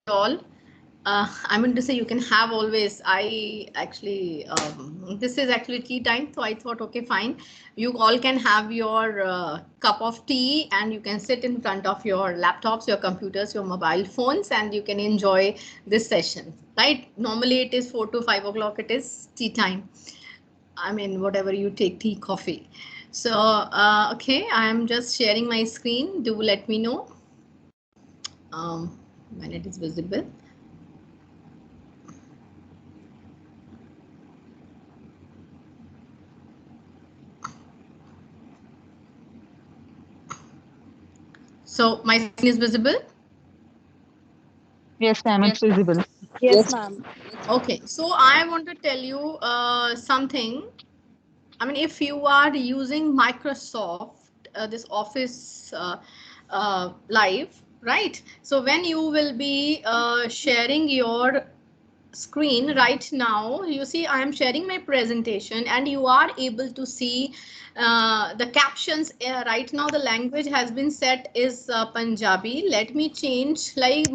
all. I mean to say you can have always. I actually this is actually tea time, so I thought okay fine. You all can have your cup of tea and you can sit in front of your laptops, your computers, your mobile phones, and you can enjoy this session. Right? Normally it is 4 to 5 o'clock. It is tea time. I mean whatever you take, tea, coffee. So okay, I am just sharing my screen. Do let me know when it is visible. So my screen is visible. Yes, ma'am, it's visible. Yes, ma'am. Okay, so I want to tell you something. I mean, if you are using Microsoft, this Office Live, right? So when you will be sharing your screen right now, you see I am sharing my presentation and you are able to see the captions. Right now the language has been set is Punjabi. Let me change, like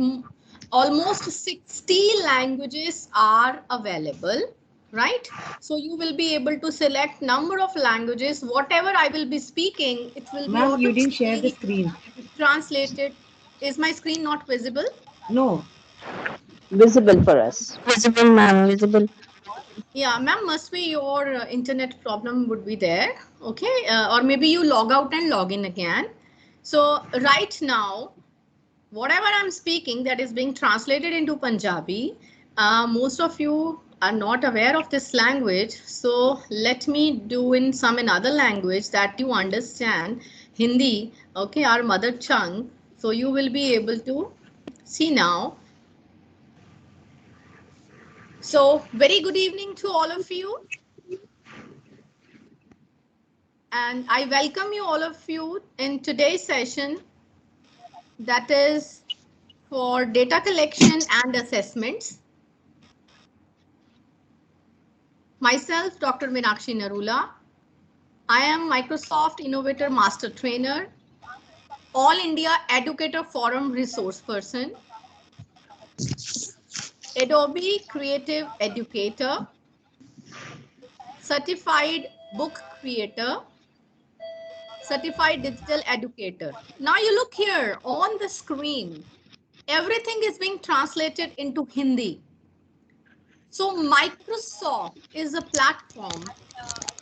almost 60 languages are available, right? So you will be able to select number of languages. Whatever I will be speaking, it will be Ma'am, you didn't share the automatically screen. translated. Is my screen not visible? No. Visible for us. Visible, ma'am, visible. Yeah, ma'am, must be your internet problem would be there. Okay, or maybe you log out and log in again. So right now, whatever I'm speaking that is being translated into Punjabi, most of you are not aware of this language. So let me do in some another language that you understand. Hindi, okay, our mother tongue. So you will be able to see now. So very good evening to all of you. And I welcome you all of you in today's session that is for data collection and assessments. Myself, Dr. Meenakshi Narula. I am Microsoft Innovator Master Trainer, All India Educator Forum Resource Person, Adobe Creative Educator, Certified Book Creator, Certified Digital Educator. Now you look here on the screen, everything is being translated into Hindi. So Microsoft is a platform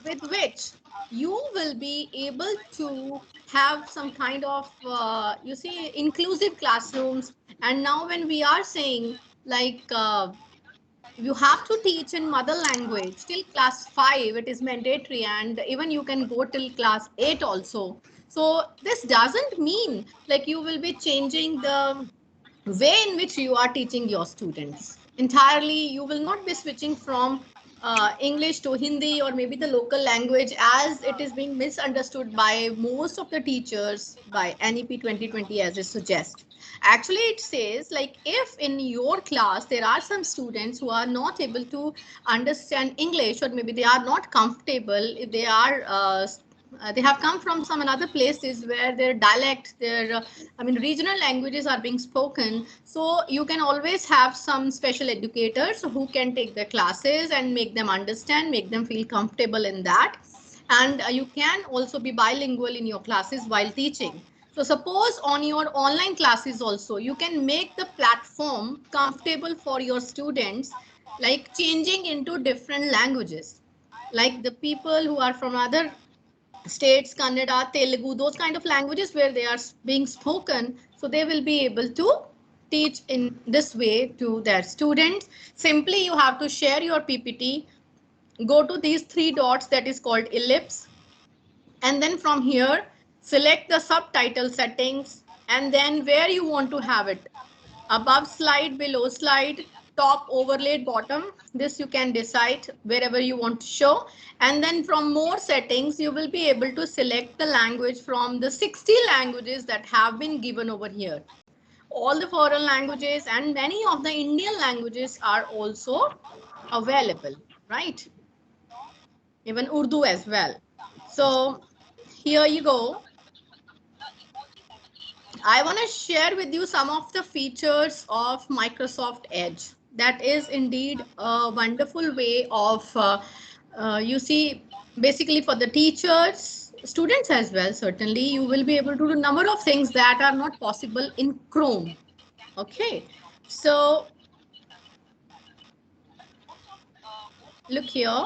with which you will be able to have some kind of, you see, inclusive classrooms. And now when we are saying like, you have to teach in mother language till class 5, it is mandatory, and even you can go till class 8 also. So this doesn't mean like you will be changing the way in which you are teaching your students entirely. You will not be switching from English to Hindi or maybe the local language as it is being misunderstood by most of the teachers by NEP 2020 as it suggests. Actually, it says like if in your class there are some students who are not able to understand English, or maybe they are not comfortable, if they have come from some another places where their dialect, their I mean regional languages are being spoken. So you can always have some special educators who can take the classes and make them understand, make them feel comfortable in that. And you can also be bilingual in your classes while teaching. So suppose on your online classes also, you can make the platform comfortable for your students, like changing into different languages. Like the people who are from other states, Kannada, Telugu, those kind of languages where they are being spoken. So they will be able to teach in this way to their students. Simply you have to share your PPT, go to these three dots that is called ellipse, and then from here select the subtitle settings, and then where you want to have it, above slide, below slide, top, overlaid, bottom, this you can decide wherever you want to show. And then from more settings you will be able to select the language from the 60 languages that have been given over here. All the foreign languages and many of the Indian languages are also available, right? Even Urdu as well. So here you go. I want to share with you some of the features of Microsoft Edge. That is indeed a wonderful way of, you see, basically for the teachers, students as well, certainly, you will be able to do a number of things that are not possible in Chrome. Okay, so look here.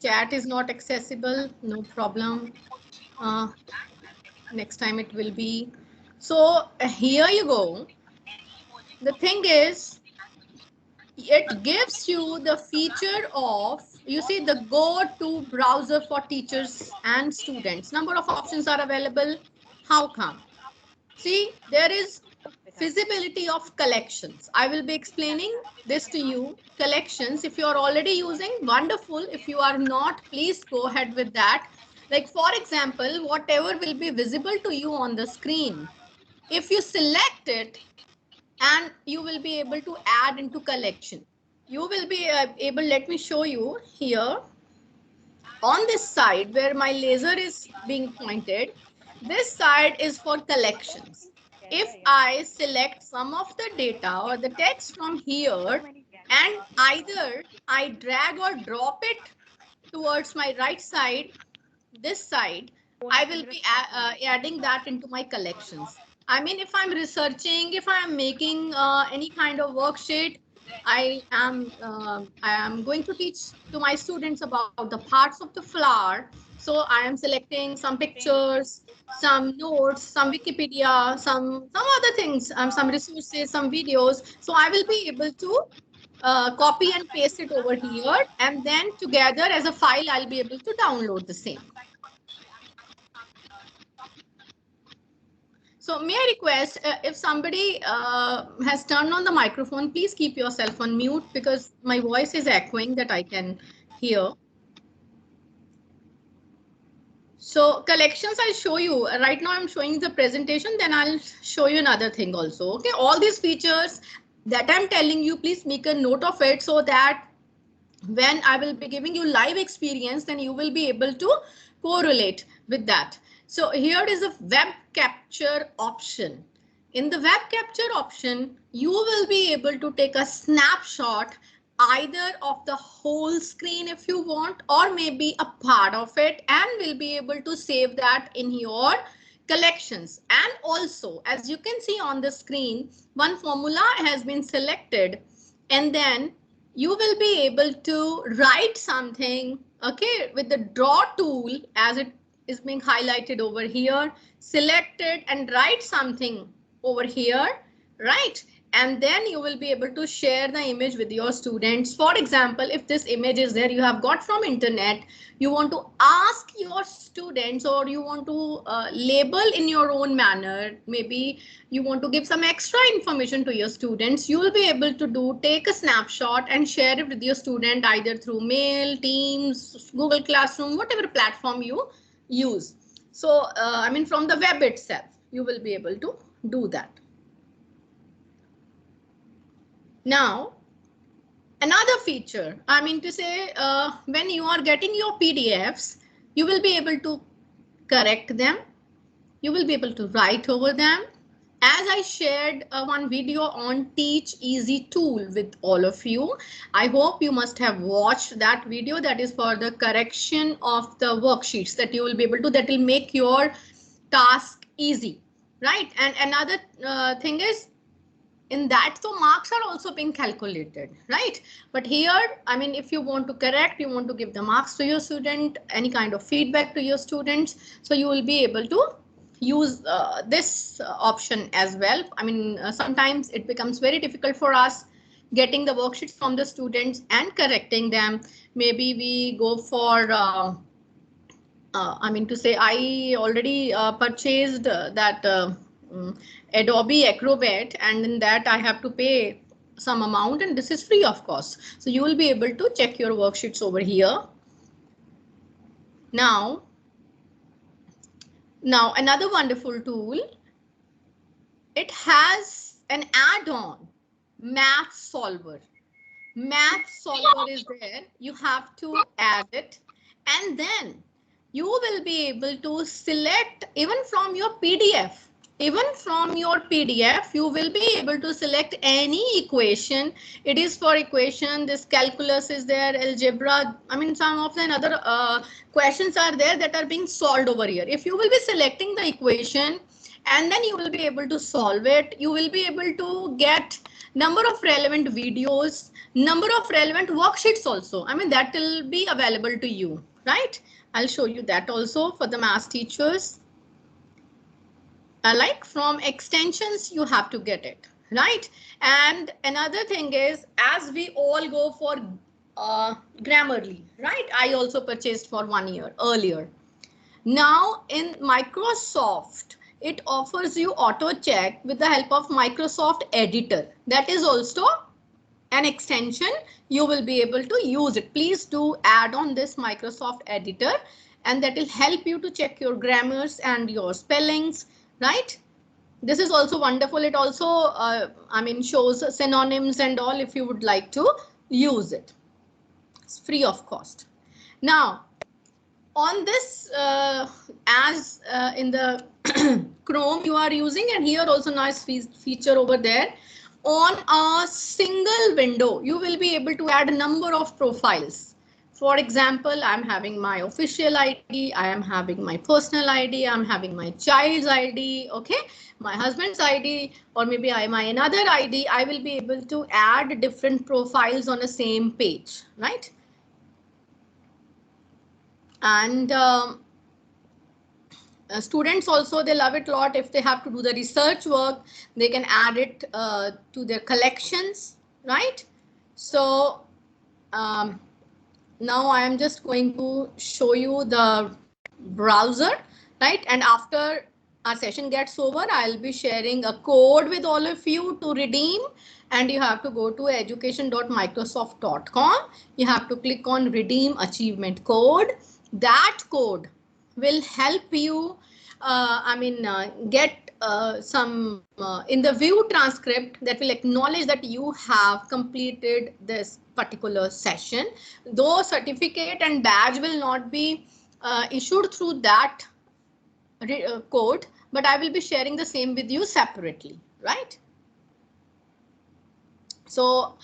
Chat is not accessible, no problem. Next time it will be. So here you go. The thing is, it gives you the feature of, you see, the go-to browser for teachers and students. Number of options are available. How come? See, there is feasibility of collections. I will be explaining this to you. Collections, if you are already using, wonderful. If you are not, please go ahead with that. Like for example, whatever will be visible to you on the screen, if you select it, and you will be able to add into collection. You will be able, let me show you here on this side where my laser is being pointed. This side is for collections. If I select some of the data or the text from here and either I drag or drop it towards my right side, this side, I will be adding that into my collections. I mean, if I'm researching, if I'm making any kind of worksheet, I am going to teach to my students about the parts of the flower. So I am selecting some pictures, some notes, some Wikipedia, some other things, some resources, some videos. So I will be able to copy and paste it over here, and then together as a file, I'll be able to download the same. So may I request if somebody has turned on the microphone, please keep yourself on mute because my voice is echoing that I can hear. So collections, I'll show you. Right now I'm showing the presentation, then I'll show you another thing also. Okay, all these features that I'm telling you, please make a note of it so that when I will be giving you live experience, then you will be able to correlate with that. So here is a web capture option. In the web capture option, you will be able to take a snapshot either of the whole screen if you want, or maybe a part of it, and will be able to save that in your collections. And also, as you can see on the screen, one formula has been selected, and then you will be able to write something, okay, with the draw tool as it is being highlighted over here. Select it and write something over here, right? And then you will be able to share the image with your students. For example, if this image is there, you have got from internet, you want to ask your students, or you want to label in your own manner, maybe you want to give some extra information to your students, you will be able to take a snapshot and share it with your student either through mail, Teams, Google Classroom, whatever platform you use. So I mean, from the web itself, you will be able to do that. Now, another feature, I mean to say, when you are getting your PDFs, you will be able to correct them. You will be able to write over them. As I shared one video on Teach Easy tool with all of you, I hope you must have watched that video. That is for the correction of the worksheets that you will be able to, that will make your task easy, right? And another thing is, in that, so marks are also being calculated, right? But here, I mean, if you want to correct, you want to give the marks to your student, any kind of feedback to your students, so you will be able to use this option as well. I mean, sometimes it becomes very difficult for us getting the worksheets from the students and correcting them. Maybe we go for I mean to say, I already purchased that Adobe Acrobat, and in that I have to pay some amount, and this is free of cost. So you will be able to check your worksheets over here. Now another wonderful tool, it has an add-on, Math Solver. Math Solver is there. You have to add it, and then you will be able to select even from your PDF. Even from your PDF, you will be able to select any equation. It is for equation, this calculus is there, algebra. I mean, some of the other questions are there that are being solved over here. If you will be selecting the equation and then you will be able to solve it, you will be able to get number of relevant videos, number of relevant worksheets also. I mean, that will be available to you, right? I'll show you that also for the math teachers. Like from extensions, you have to get it, right? And another thing is, as we all go for Grammarly, right? I also purchased for 1 year earlier. Now in Microsoft, it offers you auto check with the help of Microsoft Editor. That is also an extension. You will be able to use it. Please do add on this Microsoft Editor, and that will help you to check your grammars and your spellings, right? This is also wonderful. It also, I mean, shows synonyms and all if you would like to use it. It's free of cost. Now, on this, as in the Chrome you are using, and here also nice feature over there. On a single window, you will be able to add a number of profiles. For example, I'm having my official ID, I am having my personal ID, I'm having my child's ID, okay, my husband's ID, or maybe my another ID. I will be able to add different profiles on the same page, right? And students also, they love it a lot. If they have to do the research work, they can add it to their collections, right? So now I am just going to show you the browser, right? And after our session gets over, I'll be sharing a code with all of you to redeem, and you have to go to education.microsoft.com. You have to click on redeem achievement code. That code will help you get some in the view transcript that will acknowledge that you have completed this particular session. Though certificate and badge will not be issued through that code, but I will be sharing the same with you separately, right? So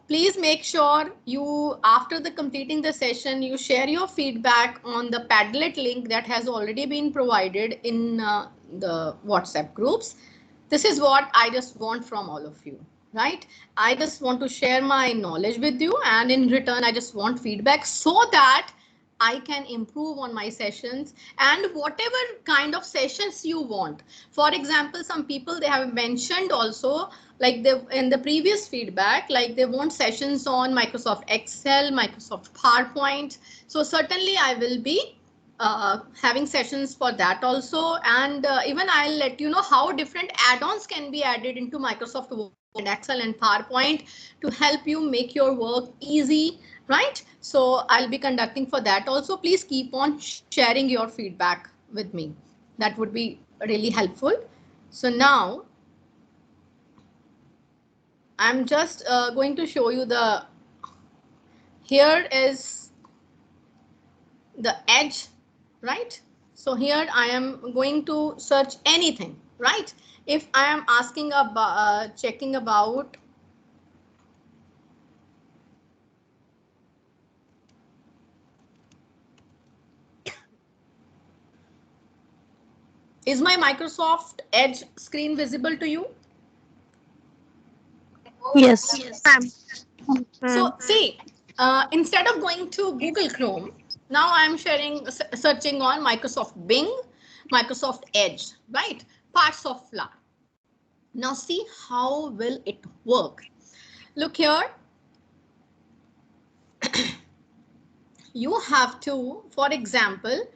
please make sure you, after the completing the session, you share your feedback on the Padlet link that has already been provided in the WhatsApp groups. This is what I just want from all of you, right? I just want to share my knowledge with you, and in return, I just want feedback so that I can improve on my sessions and whatever kind of sessions you want. For example, some people, they have mentioned also, like they in the previous feedback, like they want sessions on Microsoft Excel, Microsoft PowerPoint. So certainly I will be having sessions for that also. And even I'll let you know how different add-ons can be added into Microsoft Word and Excel and PowerPoint to help you make your work easy, right? So I'll be conducting for that also. Please keep on sharing your feedback with me. That would be really helpful. So now I'm just going to show you the, here is the Edge, right? So here I am going to search anything, right? If I am asking about checking about is my Microsoft Edge screen visible to you? Yes. So see, instead of going to Google Chrome, now I'm searching on Microsoft Bing, Microsoft Edge, right? Parts of Flower. Now see how will it work. Look here. You have to, for example,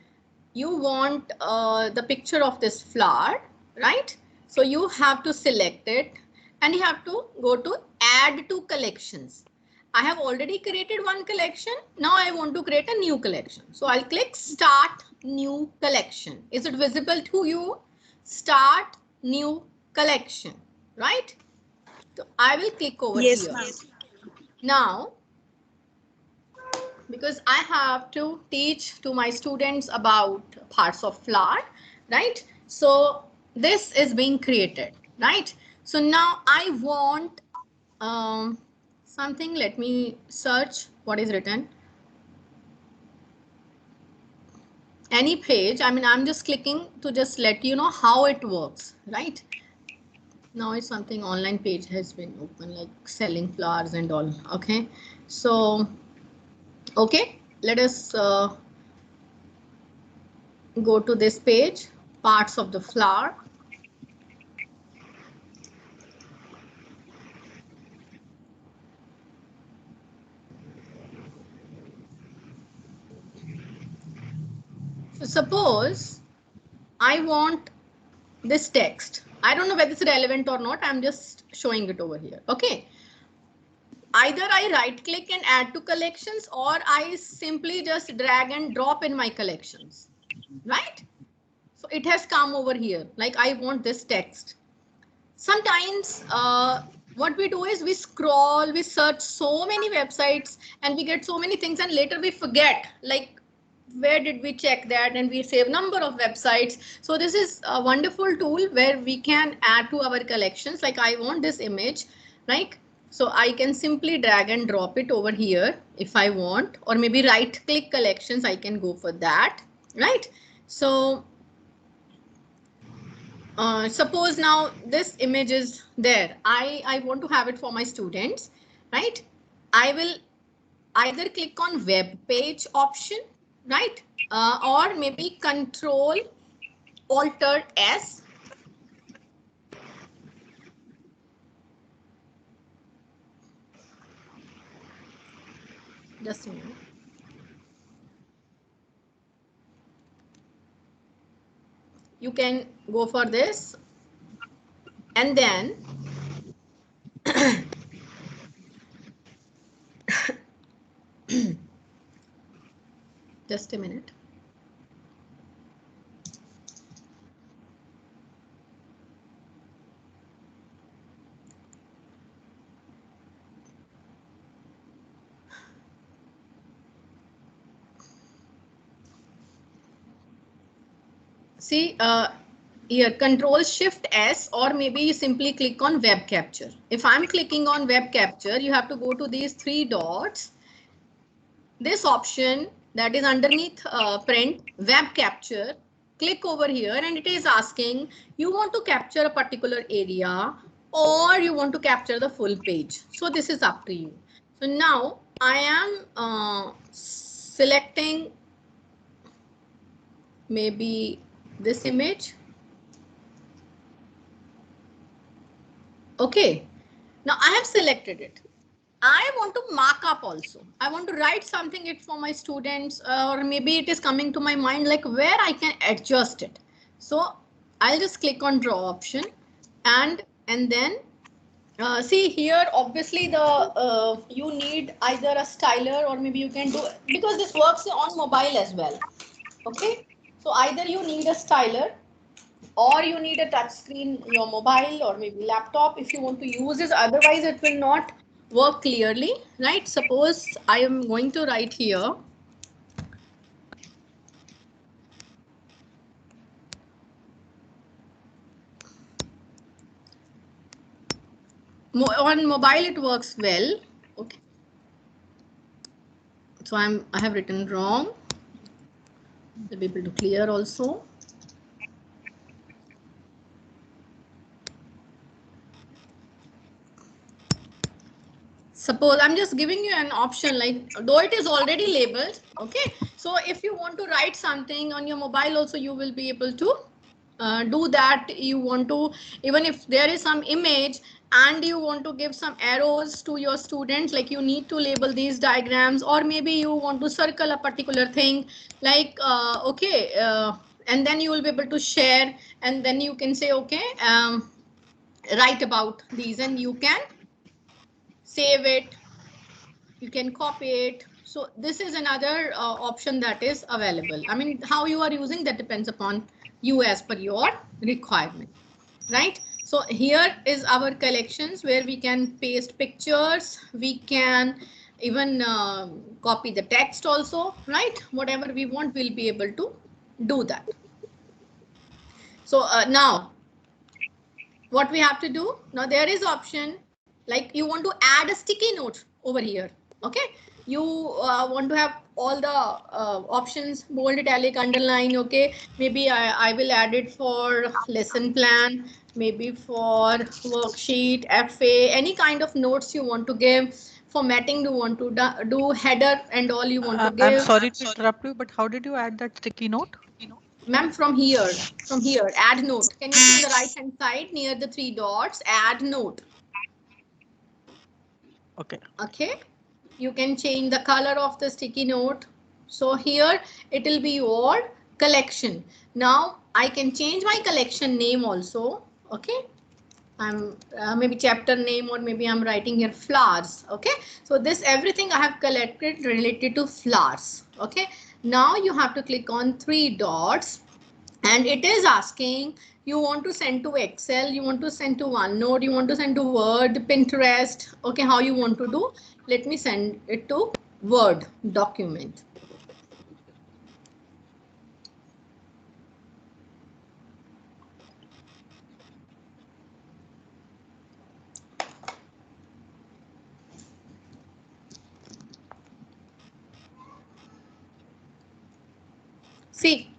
you want the picture of this flower, right? So you have to select it and you have to go to add to collections. I have already created one collection. Now I want to create a new collection. So I'll click start new collection. Is it visible to you? Start new collection, right? So I will click over here. Now because I have to teach to my students about parts of flower, right? So this is being created, right? So now I want something. Let me search what is written. Any page. I mean, I'm just clicking to just let you know how it works, right? Now it's something online page has been open, like selling flowers and all. Okay, so okay, let us go to this page, parts of the flower. So suppose I want this text. I don't know whether it's relevant or not. I'm just showing it over here. Okay. Either I right click and add to collections, or I simply just drag and drop in my collections, right? So it has come over here. Like I want this text. Sometimes what we do is we scroll, we search so many websites and we get so many things, and later we forget, like where did we check that, and we save number of websites. So this is a wonderful tool where we can add to our collections. Like I want this image, right? So I can simply drag and drop it over here if I want, or maybe right click collections, I can go for that, right? So suppose now this image is there. I want to have it for my students, right? I will either click on web page option, right? Or maybe Control Alt S. Just a minute. You can go for this and then just a minute. See, here Control Shift S, or maybe you simply click on web capture. If I'm clicking on web capture, you have to go to these three dots. This option that is underneath print web capture, click over here and it is asking you want to capture a particular area or you want to capture the full page. So this is up to you. So now I am selecting maybe this image. Okay, now I have selected it. I want to mark up also. I want to write something it for my students, or maybe it is coming to my mind like where I can adjust it. So I'll just click on draw option and then see here, obviously the you need either a styler or maybe you can do, because this works on mobile as well. Okay, so either you need a styler or you need a touch screen, your mobile or maybe laptop if you want to use this. Otherwise it will not work clearly, right? Suppose I am going to write here on mobile, it works well. Okay, so I have written wrong. I'll be able to clear also. Suppose I'm just giving you an option, like though it is already labeled. Okay, so if you want to write something on your mobile also, you will be able to do that. You want to, even if there is some image and you want to give some arrows to your students, like you need to label these diagrams, or maybe you want to circle a particular thing, like okay, and then you will be able to share, and then you can say okay, write about these, and you can save it, you can copy it. So this is another option that is available. I mean, how you are using that depends upon you as per your requirement, right? So here is our collections where we can paste pictures, we can even copy the text also, right? Whatever we want, we'll be able to do that. So now what we have to do now, there is option like you want to add a sticky note over here. Okay, you want to have all the options, bold, italic, underline. Okay, maybe I will add it for lesson plan, maybe for worksheet, FA, any kind of notes you want to give. Formatting you want to do, header and all you want to give. I'm sorry to interrupt you, but how did you add that sticky note? Ma'am, from here, add note. Can you see on the right hand side near the three dots, add note? Okay. Okay. You can change the color of the sticky note. So here it will be your collection. Now I can change my collection name also. Okay. I'm maybe chapter name, or maybe I'm writing here flowers. Okay. So this everything I have collected related to flowers. Okay. Now you have to click on three dots. And it is asking, you want to send to Excel, you want to send to OneNote, you want to send to Word, Pinterest. Okay, how you want to do? Let me send it to Word document. See,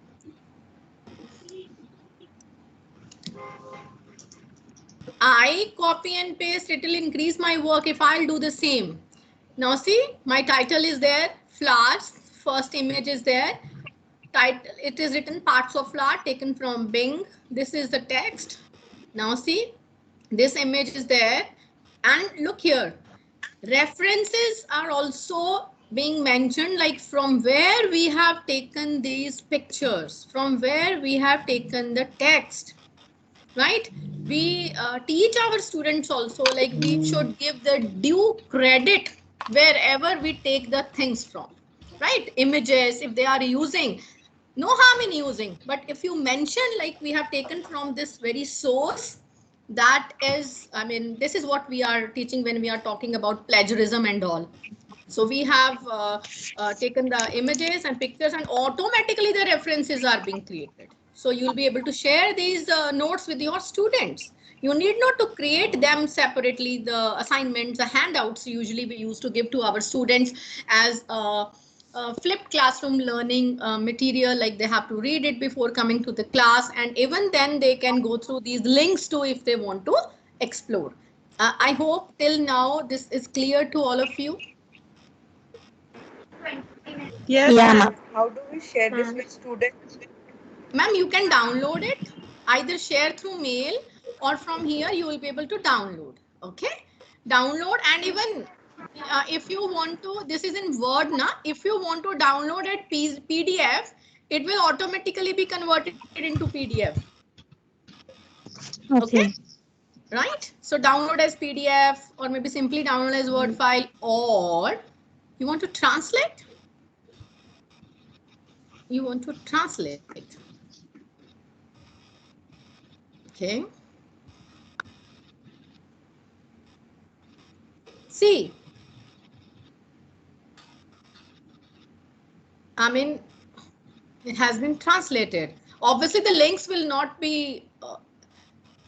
I copy and paste, it will increase my work if I'll do the same. Now see, my title is there, flowers, first image is there. Title, it is written parts of flower taken from Bing. This is the text. Now see, this image is there, and look here, references are also being mentioned, like from where we have taken these pictures, from where we have taken the text, right? We teach our students also, like we should give the due credit wherever we take the things from, right? Images, if they are using, no harm in using, but if you mention like we have taken from this very source, that is, I mean, this is what we are teaching when we are talking about plagiarism and all. So we have taken the images and pictures, and automatically the references are being created. So you'll be able to share these notes with your students. You need not to create them separately. The assignments, the handouts usually we used to give to our students as flipped classroom learning material, like they have to read it before coming to the class, and even then they can go through these links too if they want to explore. I hope till now this is clear to all of you. Yes, Yeah, ma'am. ma'am. How do we share this with students? Ma'am, you can download it, either share through mail, or from here you will be able to download. Okay, download, and even if you want to, this is in Word now, if you want to download it PDF, it will automatically be converted into PDF. Okay, Okay. right? So download as PDF, or maybe simply download as Word file, or you want to translate, you want to translate. Okay. See, I mean, it has been translated. Obviously, the links will not be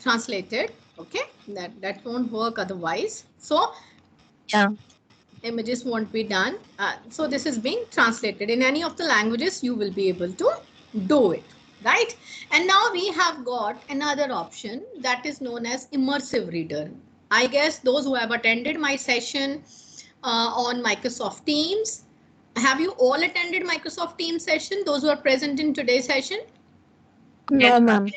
translated. Okay, that won't work otherwise. So Yeah. images won't be done. So this is being translated in any of the languages. You will be able to do it, right? And now we have got another option that is known as immersive reader. I guess those who have attended my session on Microsoft Teams, have you all attended Microsoft Teams session? Those who are present in today's session? No, ma'am.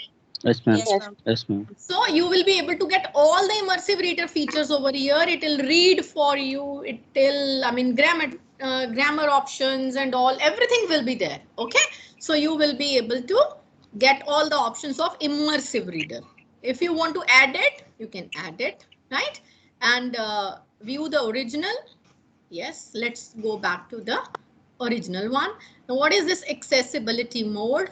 Yes, ma'am. Yes. Yes, ma'am. So you will be able to get all the immersive reader features over here. It will read for you. It will, I mean, grammar options and all, everything will be there. Okay. So you will be able to get all the options of immersive reader. If you want to add it, you can add it, right? And view the original. Yes, let's go back to the original one. Now, what is this accessibility mode?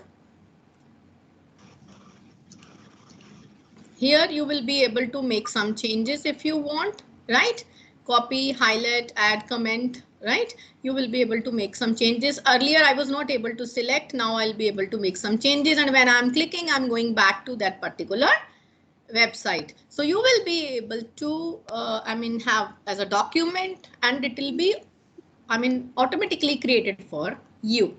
Here you will be able to make some changes if you want, right? copy, highlight, add, comment, right? You will be able to make some changes. Earlier, I was not able to select. Now I'll be able to make some changes. And when I'm clicking, I'm going back to that particular website. So you will be able to, have as a document, and it will be, automatically created for you.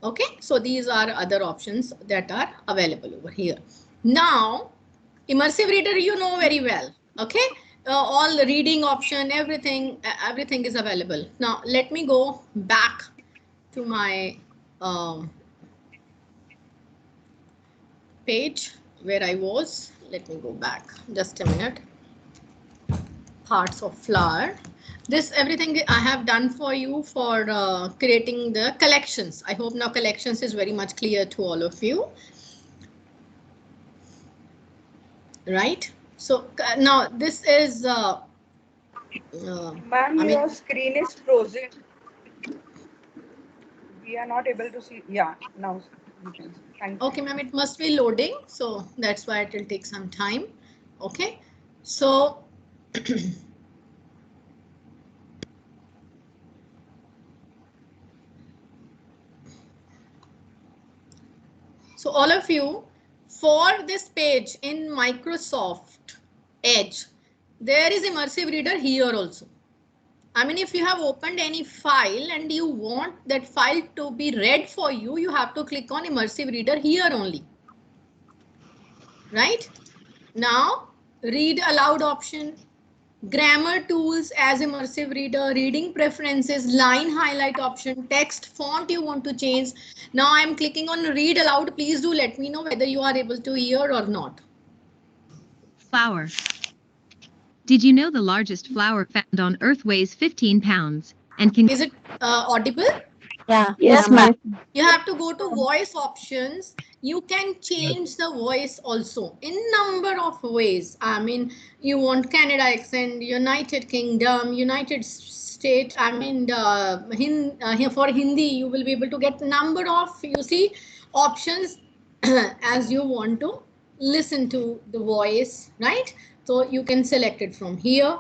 Okay, so these are other options that are available over here. Now, immersive reader, you know very well. Okay, all the reading option, everything is available. Now, let me go back to my page where I was. Let me go back just a minute. Parts of flower. This everything I have done for you for creating the collections. I hope now collections is very much clear to all of you. Right? So now this is Ma'am, your screen is frozen. We are not able to see. Yeah, now we can see. Thank you. okay, ma'am, it must be loading, so that's why it will take some time. Okay, so so all of you, for this page in Microsoft Edge, there is immersive reader here also. I mean, if you have opened any file and you want that file to be read for you, you have to click on immersive reader here only. Right? Now, read aloud option, grammar tools as immersive reader, reading preferences, line highlight option, text font you want to change. Now I'm clicking on read aloud. Please do let me know whether you are able to hear or not. Flower. Did you know the largest flower found on Earth weighs 15 pounds and can... Is it audible? Yeah. Yes, ma'am. You have to go to voice options. You can change the voice also in number of ways. I mean, you want Canada accent, United Kingdom, United States. I mean, here for Hindi, you will be able to get number of, you see, options as you want to listen to the voice, right? So you can select it from here.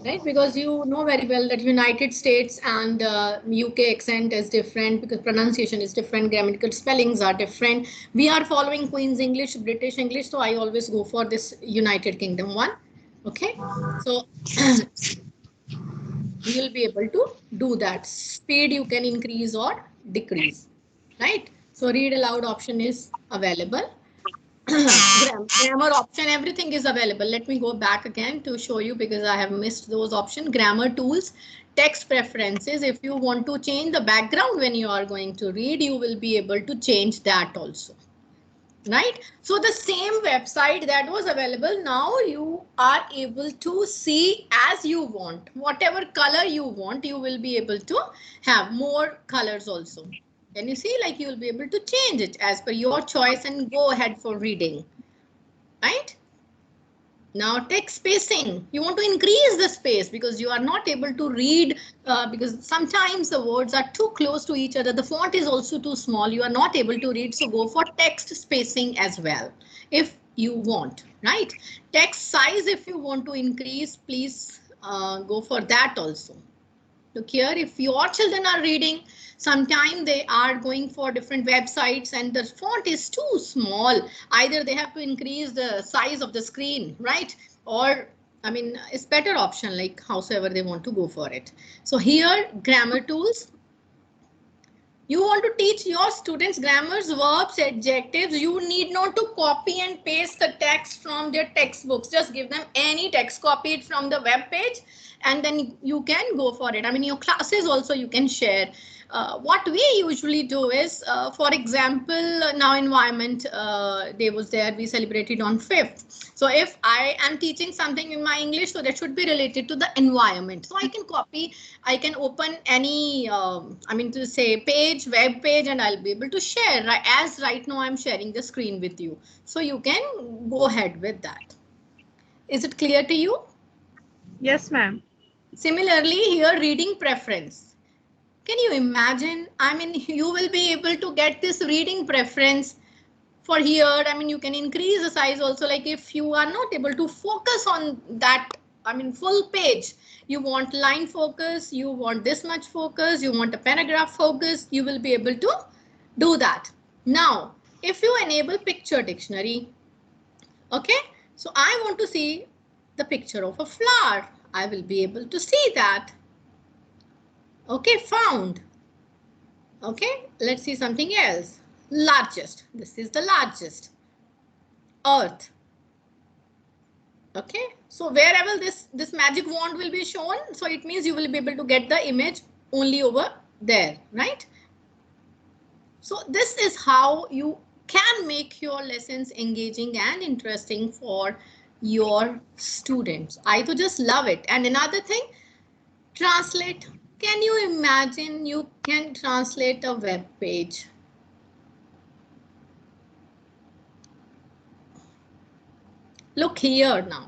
Right, because you know very well that United States and UK accent is different because pronunciation is different, grammatical spellings are different. We are following Queen's English, British English, so I always go for this United Kingdom one. Okay, so you will be able to do that. Speed you can increase or decrease, right? So read aloud option is available. Grammar option, everything is available. Let me go back again to show you because I have missed those options. Grammar tools, text preferences. If you want to change the background when you are going to read, you will be able to change that also. Right? So the same website that was available, now you are able to see as you want. Whatever color you want, you will be able to have more colors also. Can you see, like you will be able to change it as per your choice and go ahead for reading, right? Now text spacing, you want to increase the space because you are not able to read because sometimes the words are too close to each other. The font is also too small. You are not able to read. So go for text spacing as well if you want, right? Text size, if you want to increase, please go for that also. Look here, if your children are reading, sometimes they are going for different websites and the font is too small. Either they have to increase the size of the screen, right? Or, I mean, it's better option like howsoever they want to go for it. So here, grammar tools. You want to teach your students grammars, verbs, adjectives. You need not to copy and paste the text from their textbooks. Just give them any text, copy it from the web page, and then you can go for it. I mean, your classes also you can share. What we usually do is, for example, now environment day was there, we celebrated on 5th. So if I am teaching something in my English, so that should be related to the environment. So I can copy, I can open any, to say page, web page, and I'll be able to share, right? As right now I'm sharing the screen with you. So you can go ahead with that. Is it clear to you? Yes, ma'am. Similarly, here reading preference. Can you imagine? I mean, you will be able to get this reading preference for here. I mean, you can increase the size also. Like if you are not able to focus on that full page. You want line focus, you want this much focus, you want a paragraph focus, you will be able to do that. Now, if you enable picture dictionary, okay, so I want to see the picture of a flower. I will be able to see that. Okay, found. Okay, let's see something else. Largest. This is the largest. Earth. Okay, so wherever this magic wand will be shown, so it means you will be able to get the image only over there, right? So this is how you can make your lessons engaging and interesting for your students. I to just love it. And another thing, translate. Can you imagine you can translate a web page? Look here now.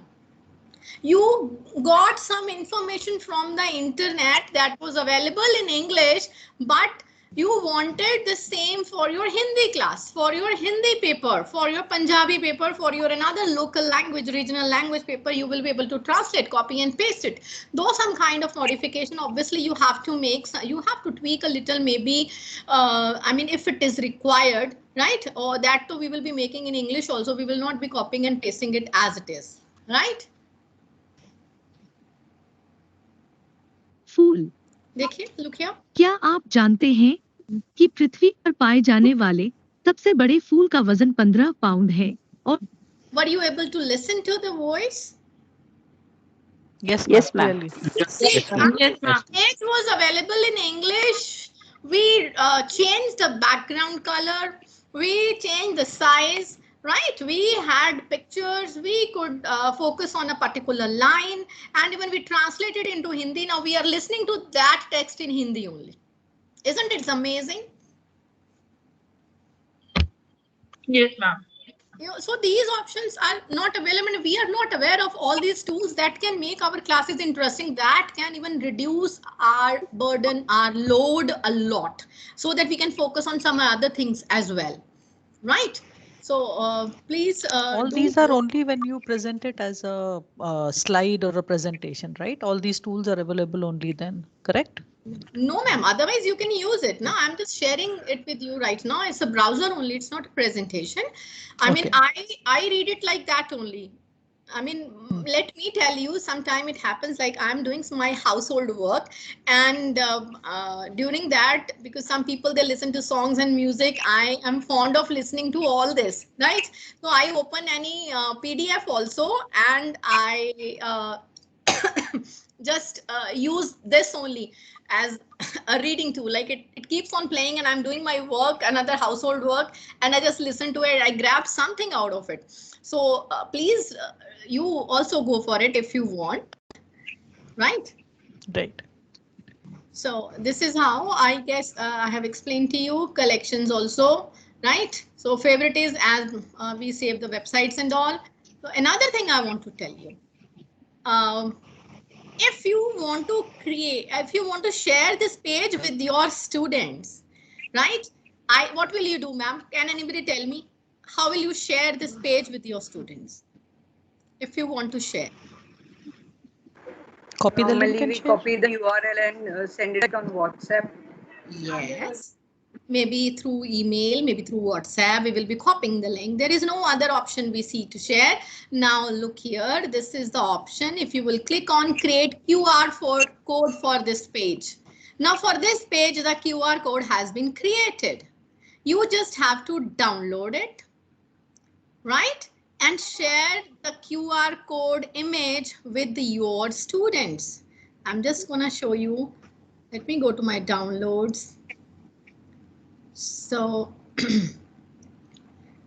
You got some information from the internet that was available in English, but you wanted the same for your Hindi class, for your Hindi paper, for your Punjabi paper, for your another local language, regional language paper. You will be able to translate, copy and paste it. Though some kind of modification, obviously you have to make, you have to tweak a little, maybe, if it is required, right? Or that too we will be making in English also. We will not be copying and pasting it as it is, right? फूल। देखिए, look here. क्या आप जानते हैं कि पृथ्वी पर पाए जाने वाले सबसे बड़े फूल का वजन 15 पाउंड है और Were you able to listen to the voice? Yes, Yes, ma'am. ma'am. Clearly. See, it was available in English. We changed the background color. We changed the size, right? We had pictures. We could focus on a particular line. And when we translated into Hindi, now we are listening to that text in Hindi only. Isn't it amazing? Yes, ma'am. So these options are not available, and we are not aware of all these tools that can make our classes interesting, that can even reduce our burden, our load a lot, so that we can focus on some other things as well, right? So please All these are only when you present it as a slide or a presentation, right? All these tools are available only then, correct? No, ma'am. Otherwise, you can use it. Now, I'm just sharing it with you right now. It's a browser only. It's not a presentation. Okay. I read it like that only. Let me tell you, sometime it happens like I'm doing my household work, and during that, because some people, they listen to songs and music, I am fond of listening to all this, right? So I open any PDF also, and I just use this only as a reading tool. Like it keeps on playing and I'm doing my work, another household work, and I just listen to it. I grab something out of it. So please, you also go for it if you want, right? Right. So this is how I guess I have explained to you collections also, right? So favorite is as we save the websites and all. So another thing I want to tell you. If you want to create, if you want to share this page with your students, right? What will you do, ma'am? Can anybody tell me? How will you share this page with your students? If you want to share. Copy the link Normally and we share. copy the URL and send it on WhatsApp. Yes. Maybe through email, maybe through WhatsApp, we will be copying the link. There is no other option we see to share. Now look here, this is the option. If you will click on create QR code for this page. Now for this page, the QR code has been created. You just have to download it, right? And share the QR code image with your students. I'm just gonna show you. Let me go to my downloads. So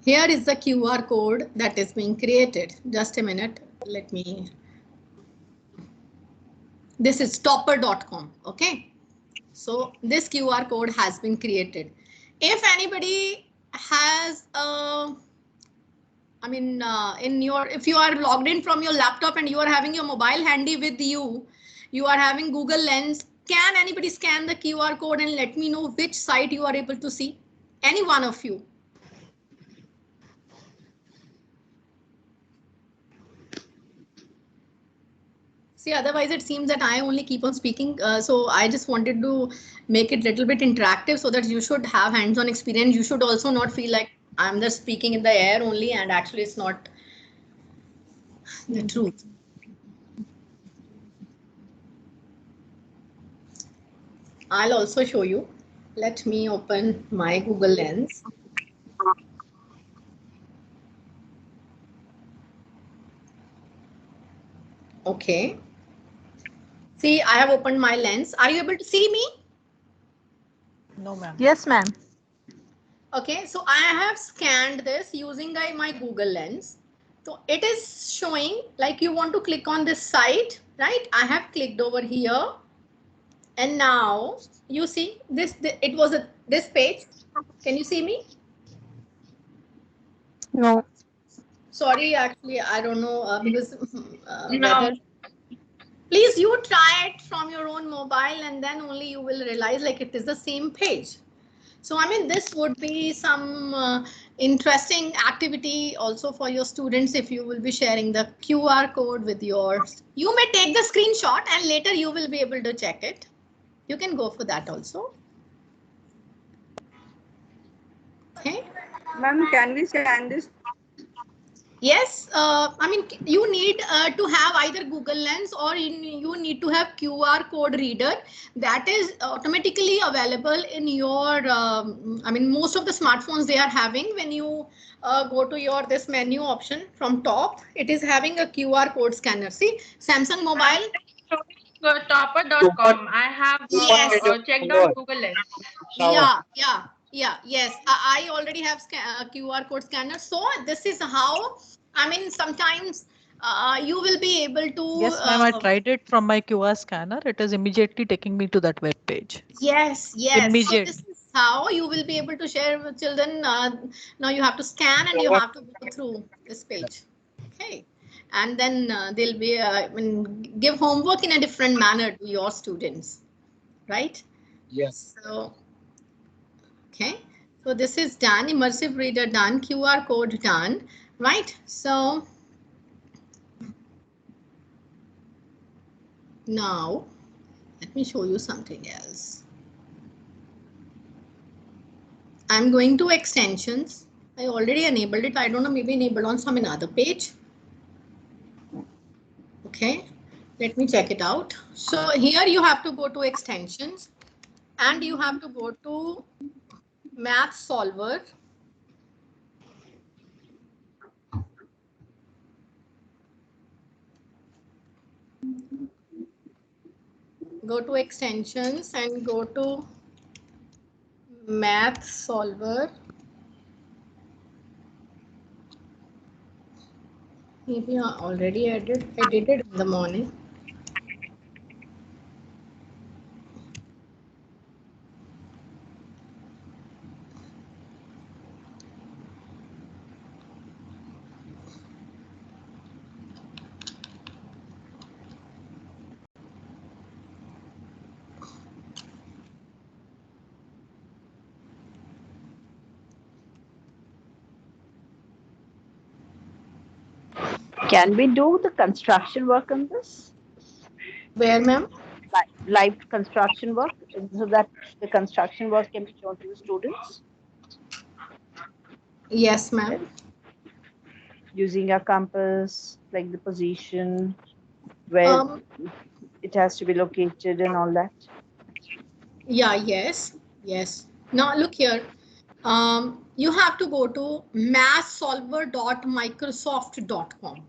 here is the QR code that is being created. Just a minute. Let me. This is topper.com. Okay. So this QR code has been created. If anybody has if you are logged in from your laptop and you are having your mobile handy with you, you are having Google Lens, can anybody scan the QR code and let me know which site you are able to see? Any one of you? See, otherwise it seems that I only keep on speaking. So I just wanted to make it a little bit interactive so that you should have hands-on experience. You should also not feel like I'm just speaking in the air only and actually it's not the truth. I'll also show you. Let me open my Google Lens. Okay. See, I have opened my lens. Are you able to see me? No, ma'am. Yes, ma'am. Okay, so I have scanned this using my Google Lens. So it is showing like you want to click on this site, right? I have clicked over here. And now you see this, it was this page. Can you see me? No. Sorry, actually, I don't know because No. whether. Please you try it from your own mobile and then only you will realize like it is the same page. So I mean this would be some interesting activity also for your students if you will be sharing the QR code with yours. You may take the screenshot and later you will be able to check it. You can go for that also. Okay. Ma'am, can we scan this? Yes, I mean, you need to have either Google Lens or you need to have QR code reader that is automatically available in your, I mean, most of the smartphones they are having when you go to your this menu option from top, it is having a QR code scanner. See, Samsung Mobile. Topper.com. I have Yes. checked out Google Lens. Yes. I already have QR code scanner. So this is how, I mean, sometimes you will be able to. Yes, ma'am. I tried it from my QR scanner. It is immediately taking me to that web page. Yes. Immediate. So this is how you will be able to share with children. Now you have to scan and you have to go through this page. Okay. And then they'll be, I mean, give homework in a different manner to your students. Right? Yes. So. Okay, so this is done, immersive reader done, QR code done, right? So now let me show you something else. I'm going to extensions. I already enabled it. I don't know, maybe enabled on some another page. Okay, let me check it out. So here you have to go to extensions and you have to go to Math Solver. Go to extensions and go to Math Solver. Maybe I already I did it in the morning. Can we do the construction work on this? Where, ma'am? Live construction work, so that the construction work can be shown to the students Yes, ma'am. using a compass, like the position, where it has to be located and all that. Yeah, yes. Now look here. You have to go to mathsolver.microsoft.com.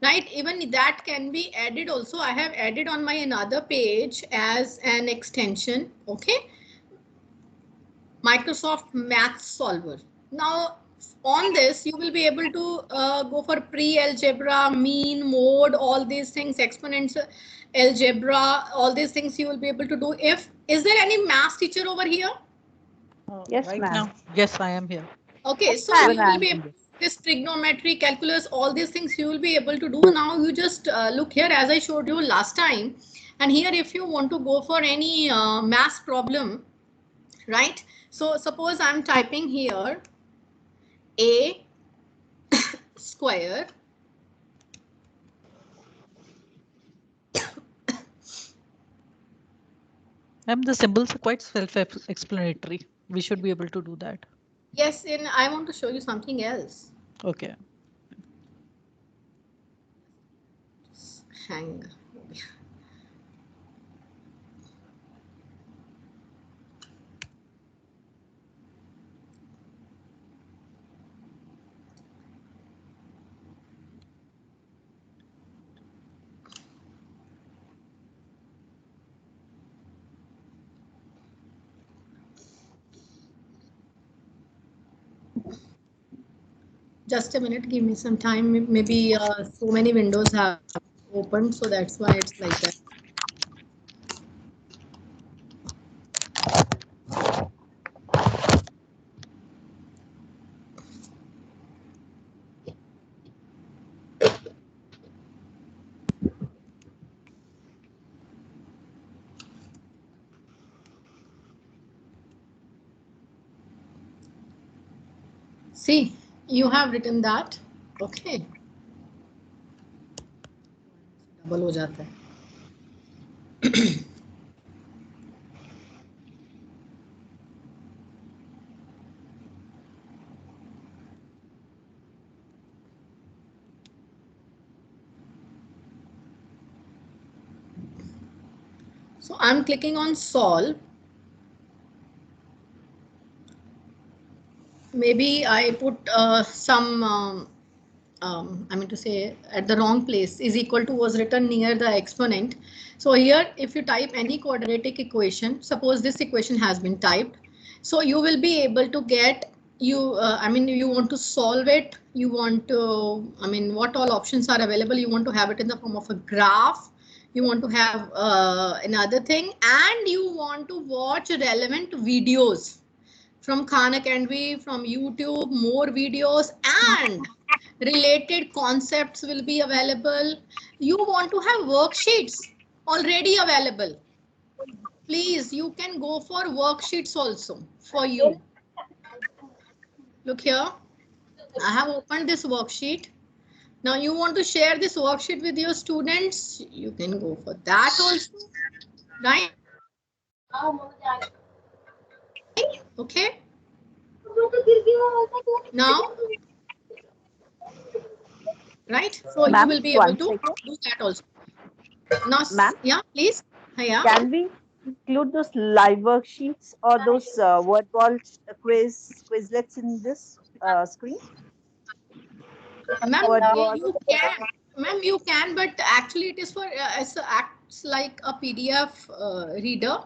Right, even that can be added also. I have added on my another page as an extension. Okay, Microsoft Math Solver. Now on this you will be able to go for pre-algebra, mean, mode, all these things, exponential algebra, all these things you will be able to do. Is there any math teacher over here? Yes, Right ma'am. now. Yes, I am here. Okay, so Ma'am, you will be able to this trigonometry, calculus, all these things you will be able to do. Now you just look here as I showed you last time. And here if you want to go for any math problem, right? So suppose I'm typing here a square The symbols are quite self-explanatory. We should be able to do that. Yes, and I want to show you something else. Okay. Hang. Just a minute, give me some time. Maybe so many windows have opened, so that's why it's like that. See, you have written that. Okay. Double हो जाता है. So I'm clicking on solve. Maybe I put some, I mean to say at the wrong place. Is equal to was written near the exponent. So here, if you type any quadratic equation, suppose this equation has been typed. So you will be able to get I mean, you want to solve it. You want to, I mean, what all options are available. You want to have it in the form of a graph. You want to have another thing, and you want to watch relevant videos from Khan Academy, from YouTube, more videos and related concepts will be available. You want to have worksheets already available. Please, you can go for worksheets also for you. Look here. I have opened this worksheet. Now you want to share this worksheet with your students. You can go for that also. Right? Okay. Now, right? So you will be able to do that also. Now, yeah, please. Yeah. Can we include those live worksheets or those word wall quizlets in this screen? Ma'am, Word wall. you can. Ma'am, you can, but actually it is for acts like a PDF reader,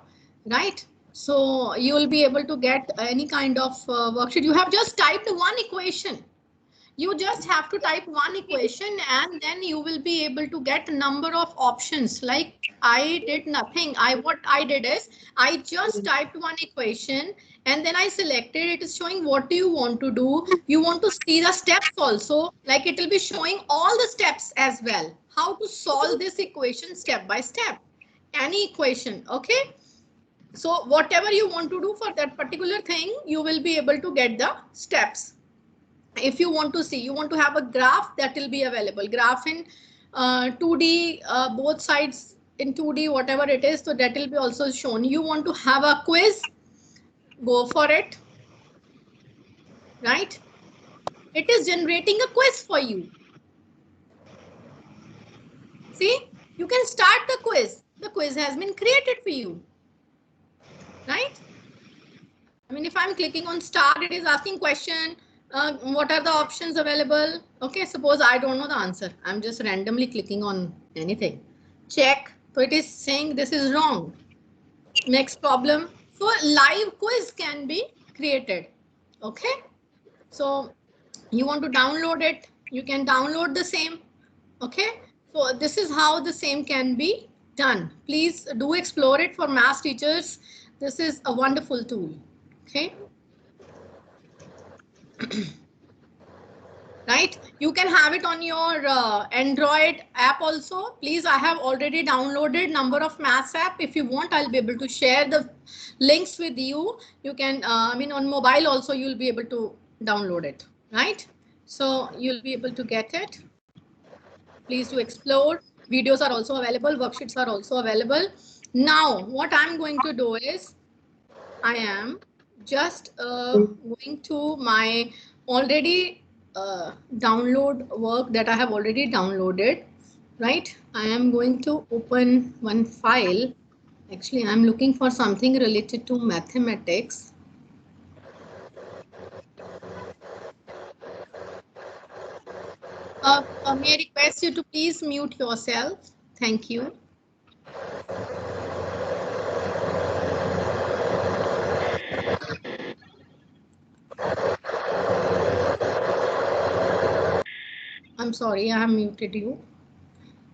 right? So you will be able to get any kind of worksheet. You have just typed one equation. You just have to type one equation and then you will be able to get a number of options. Like I did nothing. What I did is I just typed one equation and then I selected. It is showing what do you want to do. You want to see the steps also, like it will be showing all the steps as well. How to solve this equation step by step. Any equation. Okay. So whatever you want to do for that particular thing, you will be able to get the steps. If you want to see, you want to have a graph, that will be available. Graph in 2D, both sides in 2D, whatever it is, so that will be also shown. You want to have a quiz, go for it, right? It is generating a quiz for you. See, you can start the quiz. The quiz has been created for you, right? I mean, if I'm clicking on start, it is asking question. What are the options available? Okay, suppose I don't know the answer. I'm just randomly clicking on anything. Check. So it is saying this is wrong. Next problem. So live quiz can be created. Okay. So you want to download it. You can download the same. Okay. So this is how the same can be done. Please do explore it for maths teachers. This is a wonderful tool. Okay. Right, you can have it on your Android app also. Please, I have already downloaded number of maths app. If you want, I'll be able to share the links with you. You can, I mean, on mobile also you'll be able to download it, right? So you'll be able to get it. Please do explore. Videos are also available. Worksheets are also available. Now, what I'm going to do is, I am just going to my already download work that I have already downloaded, right? I am going to open one file. Actually, I'm looking for something related to mathematics. May I request you to please mute yourself? Thank you. I'm sorry, I have muted you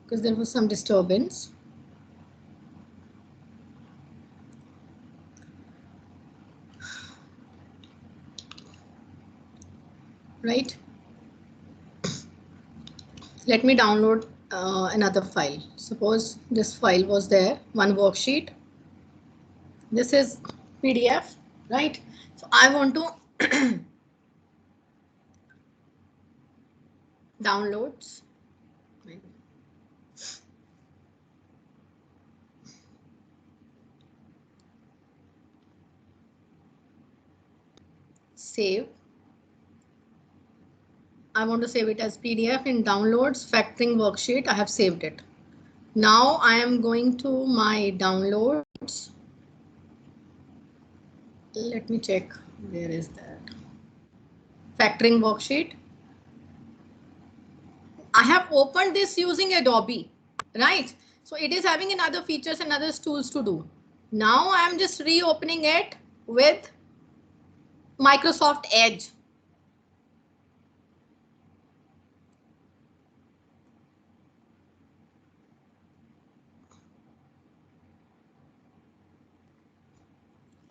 because there was some disturbance. Right? Let me download another file. Suppose this file was there, one worksheet. This is PDF, right? So I want to downloads. Save. I want to save it as PDF in downloads, factoring worksheet. I have saved it. Now I am going to my downloads. Let me check. Where is that? Factoring worksheet. I have opened this using Adobe, right? So it is having another features and other tools to do. Now I am just reopening it with Microsoft Edge.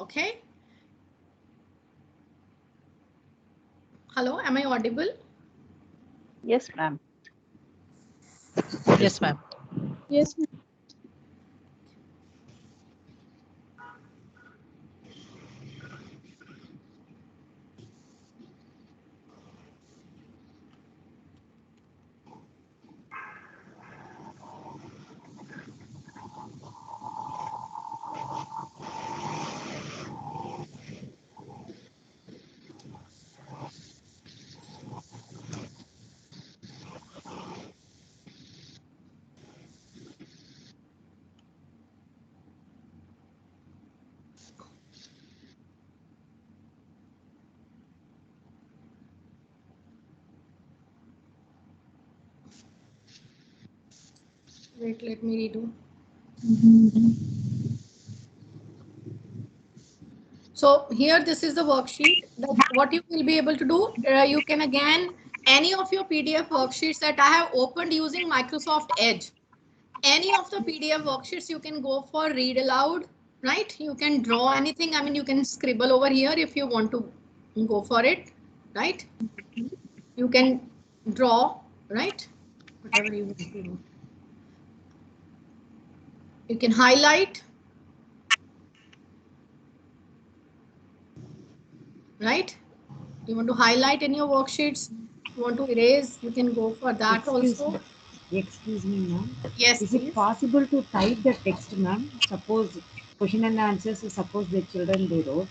Okay. Hello, am I audible? Yes, ma'am. Yes, ma'am. Yes, ma'am. Wait, let me redo. So here, this is the worksheet. What you will be able to do, you can again, any of your PDF worksheets that I have opened using Microsoft Edge, any of the PDF worksheets you can go for read aloud, right? You can draw anything. I mean, you can scribble over here if you want to go for it, right? You can draw, right? Whatever you want to do. You can highlight, right? You want to highlight in your worksheets. You want to erase, you can go for that also. Excuse me, ma'am. Yes, Is please. it possible to type the text, ma'am? Suppose question and answers, suppose the children they wrote.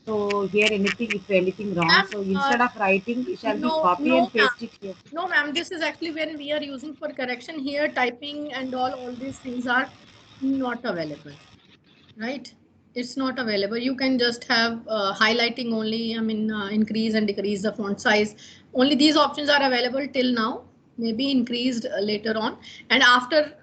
So here anything, if anything wrong, so instead of writing, shall we copy and paste it here? No, ma'am, this is actually where we are using for correction. Here, typing and all these things are not available, right? It's not available. You can just have highlighting only, I mean, increase and decrease the font size. Only these options are available till now, maybe increased later on. And after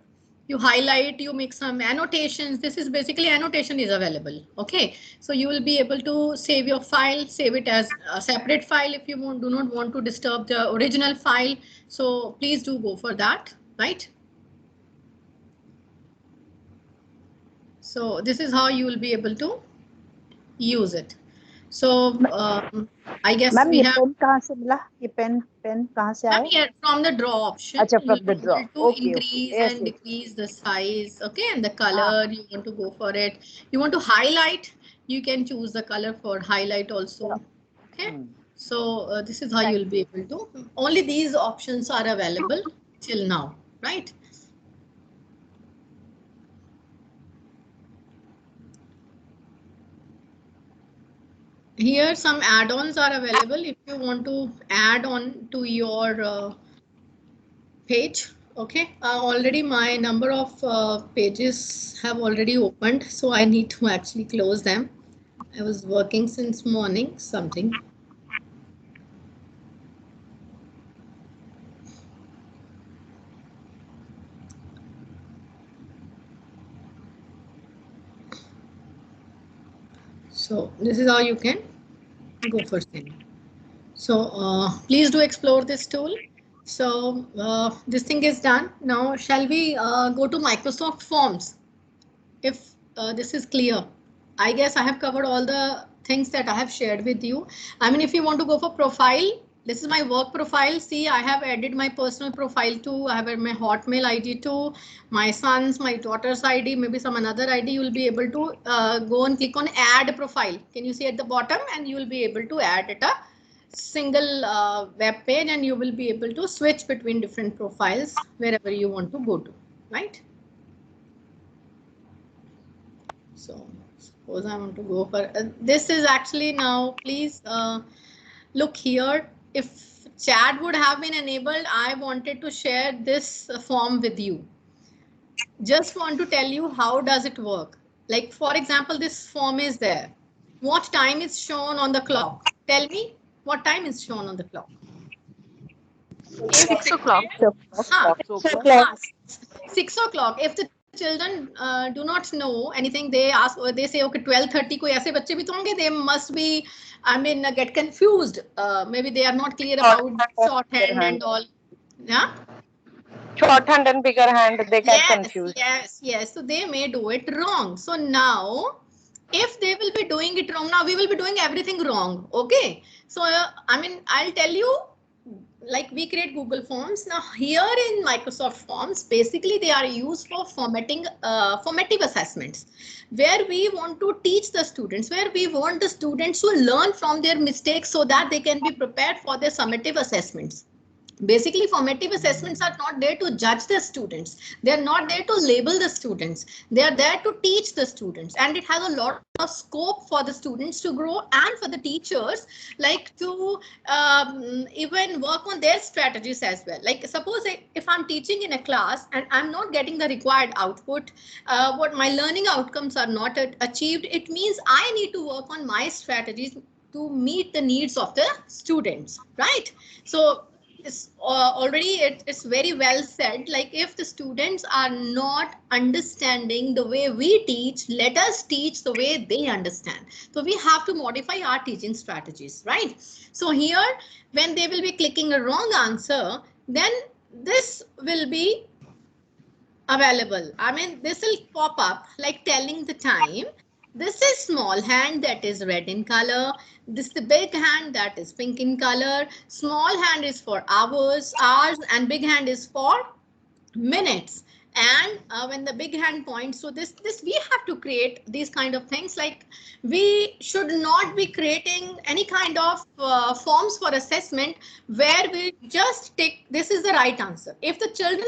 you highlight, you make some annotations. This is basically annotation is available. Okay, so you will be able to save your file, save it as a separate file if you do not want to disturb the original file. So please do go for that, right? So this is how you will be able to use it. So I guess Ma'am, we ये have pen कहाँ से मिला? ये pen कहाँ से आया? here from the draw option. अच्छा, You from the draw. want to Okay, okay. increase Yes, and yes. decrease the size, okay, and the color. You want to go for it. You want to highlight. You can choose the color for highlight also. Okay. So this is how you will be able to. Only these options are available till now, right? here some add-ons are available if you want to add on to your page. Okay, already my number of pages have already opened, so I need to actually close them. I was working since morning something. So this is how you can go for sending. So please do explore this tool. So this thing is done. Now shall we go to Microsoft Forms? If this is clear, I guess I have covered all the things that I have shared with you. I mean, if you want to go for profile, this is my work profile. See, I have added my personal profile too. I have my Hotmail ID too, my son's, my daughter's ID, maybe some another ID. You will be able to go and click on add profile. Can you see at the bottom? And you will be able to add it a single web page, and you will be able to switch between different profiles wherever you want to go to, right? So suppose I want to go for this is actually now, please look here. If chat would have been enabled, I wanted to share this form with you. Just want to tell you how does it work. Like for example, this form is there. What time is shown on the clock? Tell me what time is shown on the clock. 6 o'clock. 6 o'clock. If the children do not know anything, they ask or they say okay 12:30 कोई ऐसे बच्चे भी तो होंगे, they must be, I mean, get confused. Maybe they are not clear about shorthand and all. Yeah. Shorthand and bigger hand, they get confused. Yes. So they may do it wrong. So now, if they will be doing it wrong, now we will be doing everything wrong. Okay. So I mean, I'll tell you. Like we create Google Forms. Now here in Microsoft Forms, basically they are used for formatting, formative assessments, where we want to teach the students, where we want the students to learn from their mistakes so that they can be prepared for their summative assessments. Basically, formative assessments are not there to judge the students. They are not there to label the students. They are there to teach the students, and it has a lot of scope for the students to grow and for the teachers, like to even work on their strategies as well. Like suppose if I'm teaching in a class and I'm not getting the required output, what my learning outcomes are not achieved, it means I need to work on my strategies to meet the needs of the students, right? So it's it's very well said. Like if the students are not understanding the way we teach, let us teach the way they understand. So we have to modify our teaching strategies, right? So here, when they will be clicking a wrong answer, then this will be available. I mean, this will pop up like telling the time. This is small hand, that is red in color. This is the big hand, that is pink in color. Small hand is for hours, and big hand is for minutes. And when the big hand points, so this we have to create these kind of things. Like we should not be creating any kind of forms for assessment where we just tick this is the right answer. If the children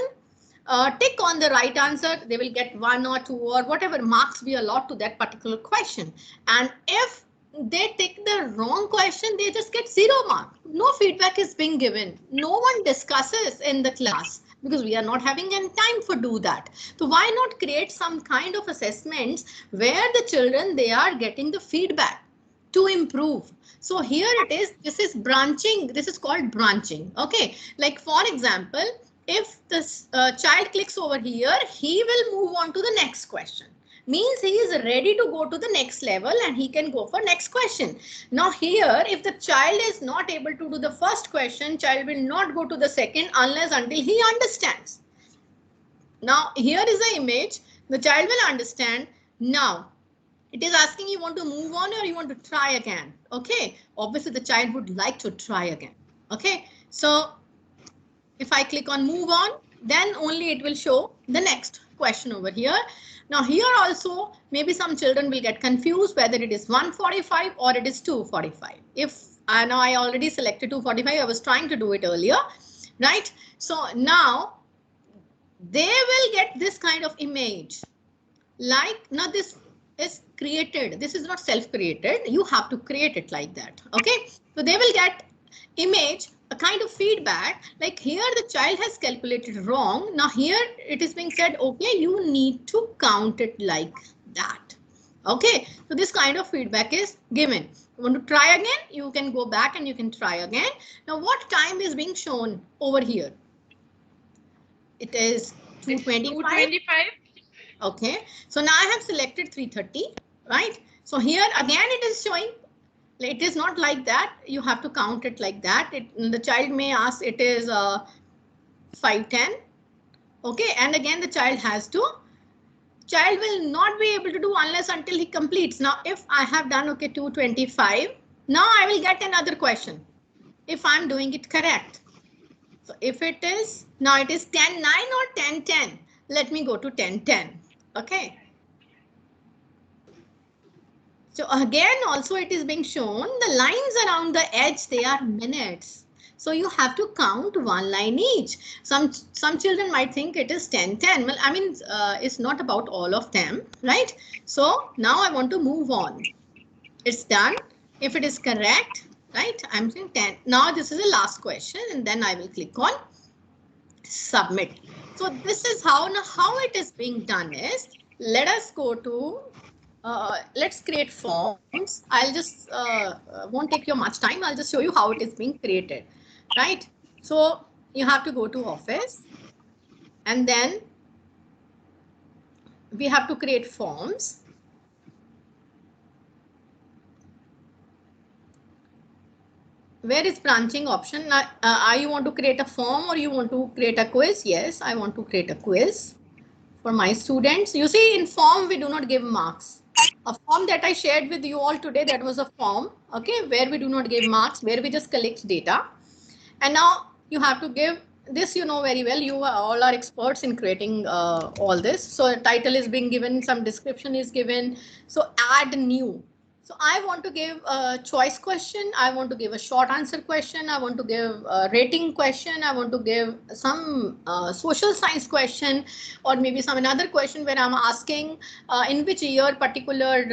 tick on the right answer, they will get 1 or 2 or whatever marks we allot to that particular question. And if they tick the wrong question, they just get 0 mark. No feedback is being given. No one discusses in the class because we are not having any time for do that. So why not create some kind of assessments where the children, they are getting the feedback to improve. So here it is, this is branching. This is called branching. Okay, like for example, if this child clicks over here, he will move on to the next question. Means he is ready to go to the next level and he can go for next question. Now here, if the child is not able to do the first question, child will not go to the second unless until he understands. Now here is the image. The child will understand. Now it is asking you want to move on or you want to try again. Okay, obviously the child would like to try again. Okay, so if I click on move on, then only it will show the next question over here. Now here also, maybe some children will get confused whether it is 145 or it is 245. If now I already selected 245, I was trying to do it earlier, right? So now they will get this kind of image. Like now this is created. This is not self-created. You have to create it like that. Okay, so they will get image, a kind of feedback, like here the child has calculated wrong. Now here it is being said, okay, you need to count it like that. Okay, so this kind of feedback is given. You want to try again, you can go back and you can try again. Now what time is being shown over here? It is 2:25. Okay, so now I have selected 3:30, right? So here again it is showing. It is not like that. You have to count it like that. The child may ask it is 5:10. Okay, and again the child has to. Child will not be able to do unless until he completes. Now, if I have done okay 2:25, now I will get another question. If I'm doing it correct. So if it is now it is 10:09 or 10:10. Let me go to 10:10. Okay. So again, also it is being shown the lines around the edge, they are minutes. So you have to count one line each. Some children might think it is 10:10. Well, I mean, it's not about all of them, right? So now I want to move on. It's done. If it is correct, right? I'm saying 10. Now this is the last question and then I will click on submit. So this is how it is being done is, let us go to let's create forms. I'll just won't take you much time. I'll just show you how it is being created, right? So you have to go to office and then we have to create forms. Where is branching option? You want to create a form or you want to create a quiz? Yes, I want to create a quiz for my students. You see, in form, we do not give marks. A form that I shared with you all today, that was a form, okay, where we do not give marks, where we just collect data. And now you have to give this, you know very well, you all are experts in creating all this. So title is being given, some description is given. So add new. So I want to give a choice question. I want to give a short answer question. I want to give a rating question. I want to give some social science question or maybe some another question where I'm asking in which year particular,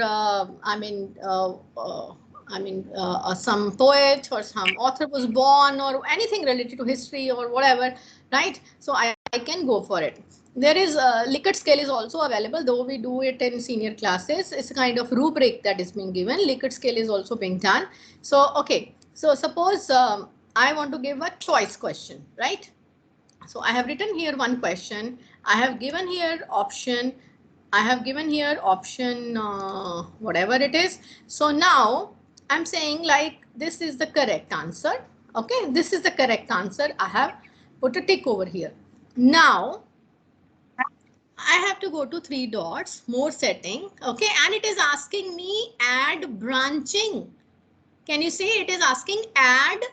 some poet or some author was born or anything related to history or whatever, right? So I can go for it. There is Likert scale is also available, though we do it in senior classes. It's a kind of rubric that is being given. Likert scale is also being done. So, okay. So suppose I want to give a choice question, right? So I have written here one question. I have given here option. I have given here option, whatever it is. So now I'm saying like this is the correct answer. Okay, this is the correct answer. I have put a tick over here. Now I have to go to 3 dots, more setting. Okay, and it is asking me add branching. Can you see it is asking add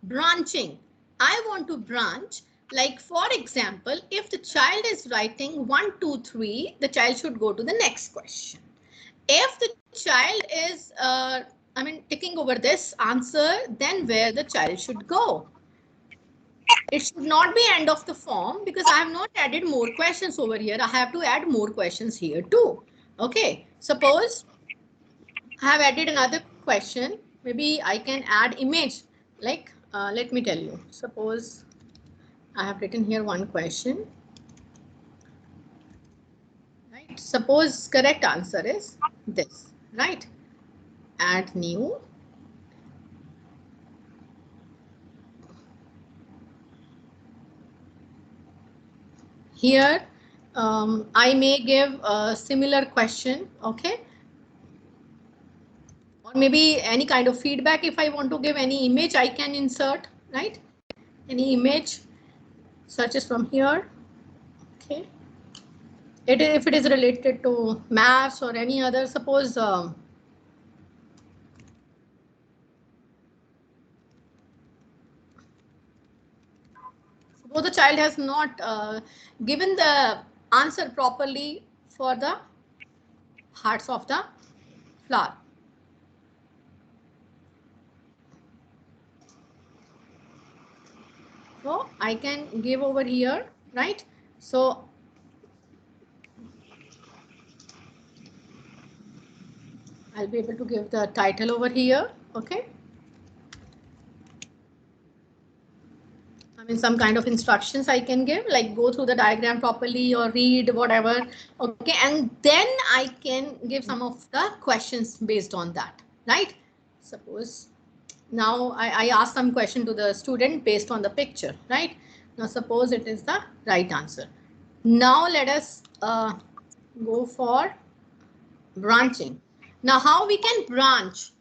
branching? I want to branch. Like for example, if the child is writing 1, 2, 3, the child should go to the next question. If the child is, ticking over this answer, then where the child should go. It should not be end of the form because I have not added more questions over here. I have to add more questions here too. Okay, suppose I have added another question. Maybe I can add image. Like, let me tell you. Suppose I have written here one question. Right. Suppose correct answer is this. Right. Add new. Here, I may give a similar question, okay? Or maybe any kind of feedback. If I want to give any image, I can insert, right? Any image, such as from here, okay? If it is related to maths or any other, suppose suppose the child has not given the answer properly for the hearts of the flower. So I can give over here, right? So I'll be able to give the title over here. Okay. I mean, some kind of instructions I can give, like go through the diagram properly or read whatever. Okay, and then I can give some of the questions based on that, right? Suppose now I ask some question to the student based on the picture, right? Now suppose it is the right answer. Now let us go for branching. Now how we can branch?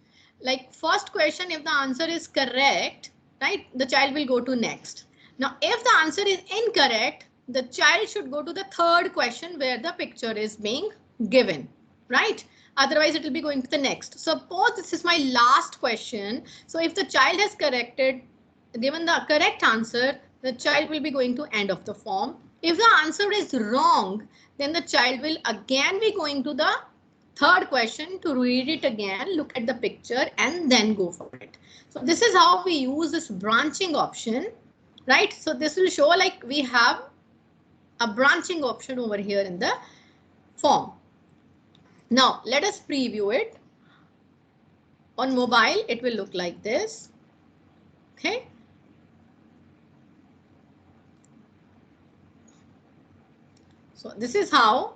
Like first question, if the answer is correct, right, the child will go to next. Now, if the answer is incorrect, the child should go to the third question where the picture is being given, right? Otherwise, it will be going to the next. Suppose this is my last question. So if the child has given the correct answer, the child will be going to end of the form. If the answer is wrong, then the child will again be going to the third question to read it again, look at the picture and then go for it. So this is how we use this branching option. Right, so this will show like we have a branching option over here in the form. Now let us preview it. On mobile, it will look like this. Okay. So this is how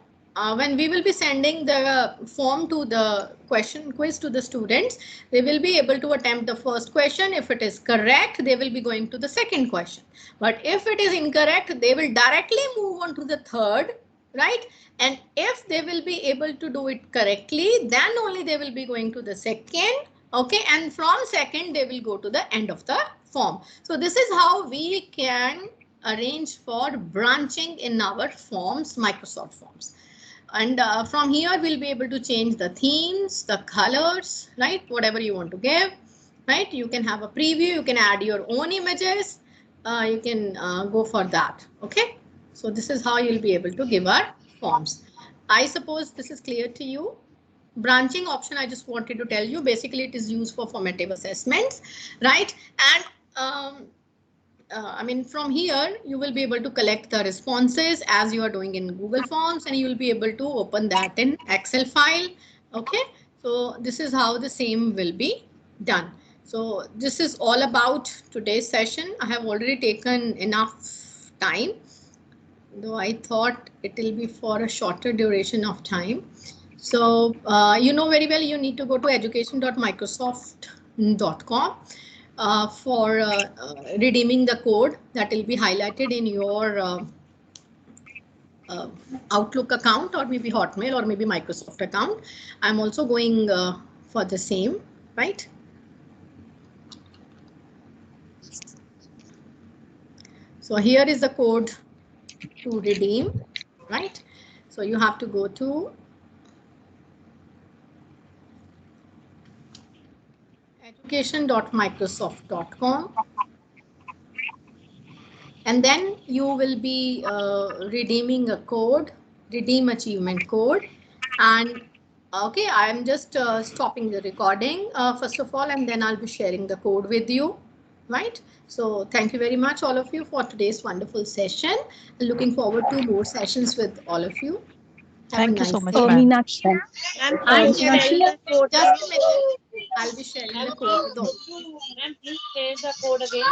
when we will be sending the form to the question quiz to the students, they will be able to attempt the first question. If it is correct, they will be going to the second question. But if it is incorrect, they will directly move on to the third, right? And if they will be able to do it correctly, then only they will be going to the second. Okay, and from second, they will go to the end of the form. So this is how we can arrange for branching in our forms, Microsoft Forms. And from here, we'll be able to change the themes, the colors, right? Whatever you want to give, right? You can have a preview, you can add your own images, you can go for that, okay? So this is how you'll be able to give our forms. I suppose this is clear to you. Branching option, I just wanted to tell you, basically it is used for formative assessments, right? And I mean, from here, you will be able to collect the responses as you are doing in Google Forms, and you will be able to open that in Excel file. OK, so this is how the same will be done. So this is all about today's session. I have already taken enough time, though I thought it will be for a shorter duration of time. So you know very well you need to go to education.microsoft.com. For redeeming the code that will be highlighted in your Outlook account or maybe Hotmail or maybe Microsoft account. I'm also going for the same, right? So here is the code to redeem, right? So you have to go to education.microsoft.com, and then you will be redeeming a code, redeem achievement code. And okay, I'm just stopping the recording first of all, and then I'll be sharing the code with you, right? So thank you very much, all of you, for today's wonderful session. Looking forward to more sessions with all of you. Thank you so much, So ma'am. Meenakshi, Just a minute. I'll be sharing the code with all. Ma'am, please share the code again.